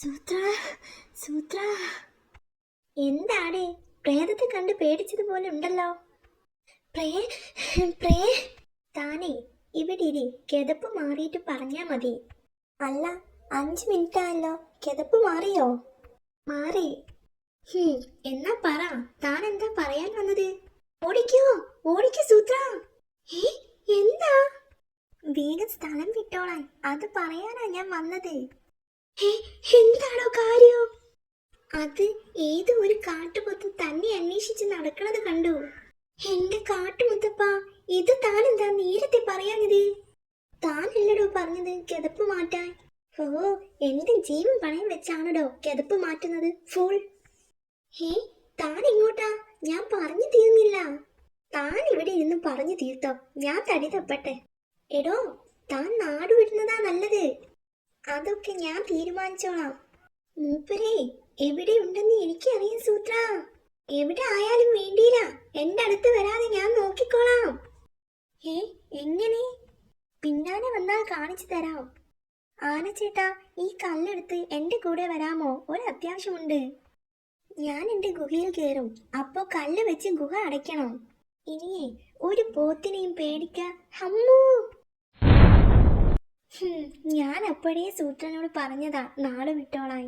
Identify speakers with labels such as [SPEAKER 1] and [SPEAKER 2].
[SPEAKER 1] സൂത്ര സൂത്ര എന്താടേ പ്രേതത്തെ കണ്ട് പേടിച്ചതുപോലെ ഉണ്ടല്ലോ. പ്രേ പ്രേ താനേ ഇവിടെ ഇരി, കിതപ്പ് മാറിയിട്ട് പറഞ്ഞാ മതി. അല്ല, 5 മിനിറ്റ് ആയല്ലോ, കിതപ്പ് മാറിയോ? മാറി. എന്നാ പറ, താൻ എന്താ പറയാൻ വന്നത്? ഓടിക്കോ ഓടിക്കോ സൂത്ര. എന്താ? വേഗം സ്ഥലം വിട്ടോളാൻ, അത് പറയാനാ ഞാൻ വന്നത്. എന്താണോ കാര്യം? അത് ഏതോ ഒരു കാട്ടുപോത്ത് തന്നെ അന്വേഷിച്ച് നടക്കണത് കണ്ടു. എന്റെ കാട്ടുമുത്തപ്പ, ഇത് താൻ എന്താ നേരത്തെ പറയാഞ്ഞത്? താനല്ലടോ പറഞ്ഞത് കിതപ്പ് മാറ്റാൻ. ഓ, എന്റെ ജീവൻ പണയം വെച്ചാണോ കിതപ്പ് മാറ്റുന്നത്? ഫുൾ. താൻ ഇങ്ങോട്ടാ, ഞാൻ പറഞ്ഞു തീർന്നില്ല. താൻ ഇവിടെ ഇരുന്ന് പറഞ്ഞു തീർത്തോ, ഞാൻ തടി തപ്പട്ടെ. എടോ, താൻ നാട് വിടുന്നതാ നല്ലത്. അതൊക്കെ ഞാൻ തീരുമാനിച്ചോളാം. മൂപ്പരേ എവിടെയുണ്ടെന്ന് എനിക്കറിയാം സൂത്ര. എവിടെ ആയാലും വേണ്ടിയില്ല, എന്റെ അടുത്ത് വരാതെ ഞാൻ നോക്കിക്കോളാം. എങ്ങനെ? പിന്നാലെ വന്നാൽ കാണിച്ചു തരാം. ആനച്ചേട്ടാ, ഈ കല്ലെടുത്ത് എന്റെ കൂടെ വരാമോ? ഒരു അത്യാവശ്യമുണ്ട്. ഞാൻ എന്റെ ഗുഹയിൽ കയറും, അപ്പോ കല്ല് വെച്ച് ഗുഹ അടയ്ക്കണം. ഇനിയേ ഒരു പോത്തിനെയും പേടിക്ക. ഹമ്മൂ. ഞാൻ അപ്പോഴേ സൂത്രനോട് പറഞ്ഞതാ നാട് വിട്ടോളാൻ.